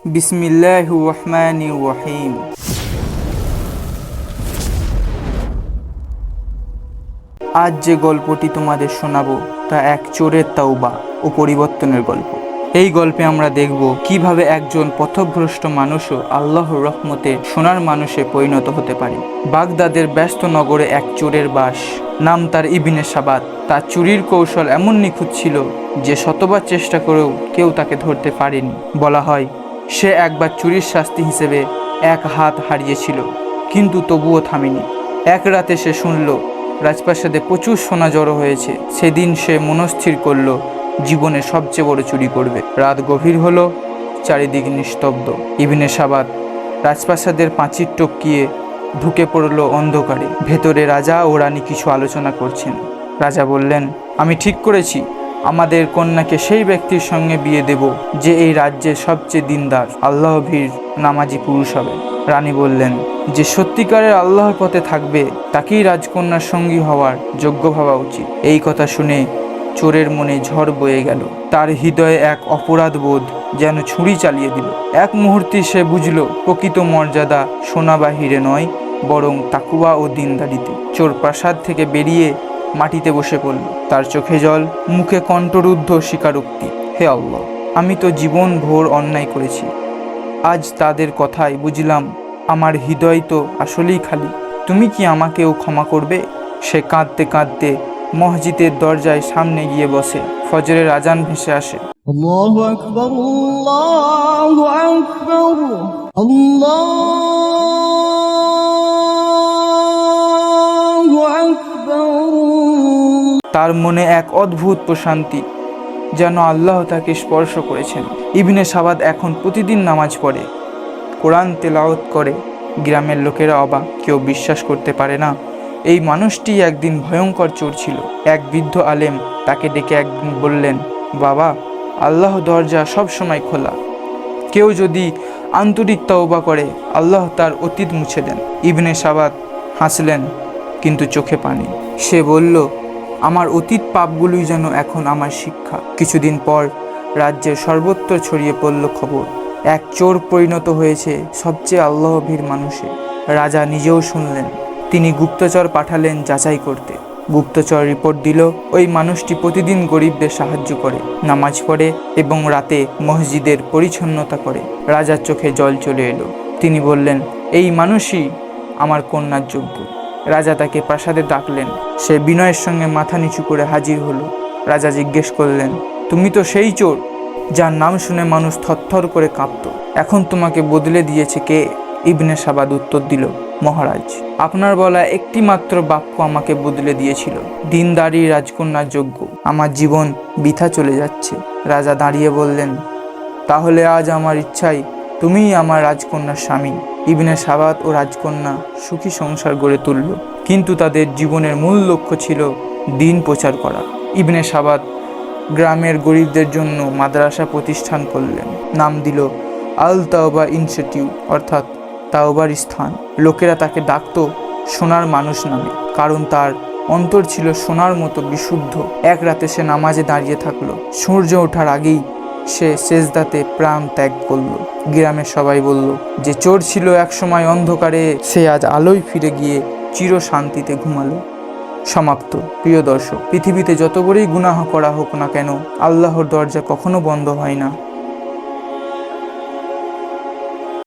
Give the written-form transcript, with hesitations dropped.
বিসমিল্লাহির রহমানির রহিম। আজ যে গল্পটি তোমাদের শোনাবো তা এক চোরের তাওবা ও পরিবর্তনের গল্প। এই গল্পে আমরা দেখব কিভাবে একজন পথভ্রষ্ট মানুষও আল্লাহর রহমতে সোনার মানুষে পরিণত হতে পারে। বাগদাদের ব্যস্ত নগরে এক চোরের বাস, নাম তার ইবনে সাবাত। তার চুরির কৌশল এমন নিখুঁত ছিল যে শতবার চেষ্টা করেও কেউ তাকে ধরতে পারেনি। বলা হয় সে একবার চুরির শাস্তি হিসেবে এক হাত হারিয়েছিল, কিন্তু তবুও থামেনি। এক রাতে সে শুনল রাজপ্রাসাদে প্রচুর সোনা জড়ো হয়েছে। সেদিন সে মনস্থির করল জীবনে সবচেয়ে বড় চুরি করবে। রাত গভীর হলো, চারিদিক নিস্তব্ধ। ইবনে সাবাত রাজপ্রাসাদের পাঁচির টপকিয়ে ঢুকে পড়ল অন্ধকারে। ভেতরে রাজা ও রানী কিছু আলোচনা করছেন। রাজা বললেন, আমি ঠিক করেছি আমাদের কন্যাকে সেই ব্যক্তির সঙ্গে বিয়ে দেব যে এই রাজ্যের সবচেয়ে দিনদার আল্লাহভীর নামাজি পুরুষ হবে। রানী বললেন, যে সত্যিকারের আল্লাহর পথে থাকবে তাকেই রাজকন্যার সঙ্গী হওয়ার যোগ্য ভাবা উচিত। এই কথা শুনে চোরের মনে ঝড় বয়ে গেল। তার হৃদয়ে এক অপরাধ বোধ যেন ছুরি চালিয়ে দিল। এক মুহূর্তে সে বুঝল প্রকৃত মর্যাদা সোনা বা হিরে নয়, বরং তাকুয়া ও দিনদারিতে। চোর প্রাসাদ থেকে বেরিয়ে মাটিতে বসে পড়ল। তার চোখে জল, মুখে কণ্ঠরুদ্ধ স্বীকারোক্তি, হে আল্লাহ, আমি তো জীবন ভোর অন্যায় করেছি। আজ তাদের কথায় বুঝলাম আমার হৃদয় তো আসলেই খালি। তুমি কি আমাকেও ক্ষমা করবে? সে কাঁদতে কাঁদতে মসজিদের দরজায় সামনে গিয়ে বসে। ফজরের আজান ভেসে আসে। আল্লাহু আকবার, আল্লাহু আকবার, আল্লাহু আকবার। তার মনে এক অদ্ভুত প্রশান্তি, যেন আল্লাহ তাকে স্পর্শ করেছেন। ইবনে সাবাত এখন প্রতিদিন নামাজ পড়ে, কোরআন তেলাওয়াত করে। গ্রামের লোকেরা অবাক, কেউ বিশ্বাস করতে পারে না এই মানুষটি একদিন ভয়ঙ্কর চোর ছিল। এক বৃদ্ধ আলেম তাকে ডেকে একদিন বললেন, বাবা, আল্লাহ দরজা সব সময় খোলা। কেউ যদি আন্তরিক তওবা করে আল্লাহ তার অতীত মুছে দেন। ইবনে সাবাত হাসলেন, কিন্তু চোখে পানি। সে বলল, আমার অতীত পাপগুলোই যেন এখন আমার শিক্ষা। কিছুদিন পর রাজ্যের সর্বত্র ছড়িয়ে পড়ল খবর, এক চোর পরিণত হয়েছে সবচেয়ে আল্লাহভীর মানুষে। রাজা নিজেও শুনলেন। তিনি গুপ্তচর পাঠালেন যাচাই করতে। গুপ্তচর রিপোর্ট দিল, ওই মানুষটি প্রতিদিন গরিবদের সাহায্য করে, নামাজ পড়ে এবং রাতে মসজিদের পরিচ্ছন্নতা করে। রাজার চোখে জল চলে এলো। তিনি বললেন, এই মানুষই আমার কন্যার যোগ্য। রাজা তাকে প্রাসাদে ডাকলেন। সে বিনয়ের সঙ্গে মাথা নিচু করে হাজির হলো। রাজা জিজ্ঞেস করলেন, তুমি তো সেই চোর যার নাম শুনে মানুষ থরথর করে কাঁপত। এখন তোমাকে বদলে দিয়েছে কে? ইবনে সাবাত উত্তর দিল, মহারাজ, আপনার বলা একটি মাত্র বাক্য আমাকে বদলে দিয়েছিল। দিনদারি রাজকন্যার যোগ্য। আমার জীবন বৃথা চলে যাচ্ছে। রাজা দাঁড়িয়ে বললেন, তাহলে আজ আমার ইচ্ছাই তুমিই আমার রাজকন্যার স্বামী। ইবনে সাবাত ও রাজকন্যা সুখী সংসার গড়ে তুলল, কিন্তু তাদের জীবনের মূল লক্ষ্য ছিল দিন প্রচার করা। ইবনে সাবাত গ্রামের গরিবদের জন্য মাদ্রাসা প্রতিষ্ঠান করলেন। নাম দিল আল তাওবা ইনস্টিটিউট, অর্থাৎ তাওবার স্থান। লোকেরা তাকে ডাকত সোনার মানুষ নামে, কারণ তার অন্তর ছিল সোনার মতো বিশুদ্ধ। এক রাতে সে নামাজে দাঁড়িয়ে থাকলো। সূর্য ওঠার আগেই সে সেজদাতে প্রাণ ত্যাগ করল। গ্রামের সবাই বলল, যে চোর ছিল একসময় অন্ধকারে, সে আজ আলোয় ফিরে গিয়ে চির শান্তিতে ঘুমালো। সমাপ্ত। প্রিয় দর্শক, পৃথিবীতে যত বড়ই গুনাহ করা হোক না কেন, আল্লাহর দরজা কখনো বন্ধ হয় না।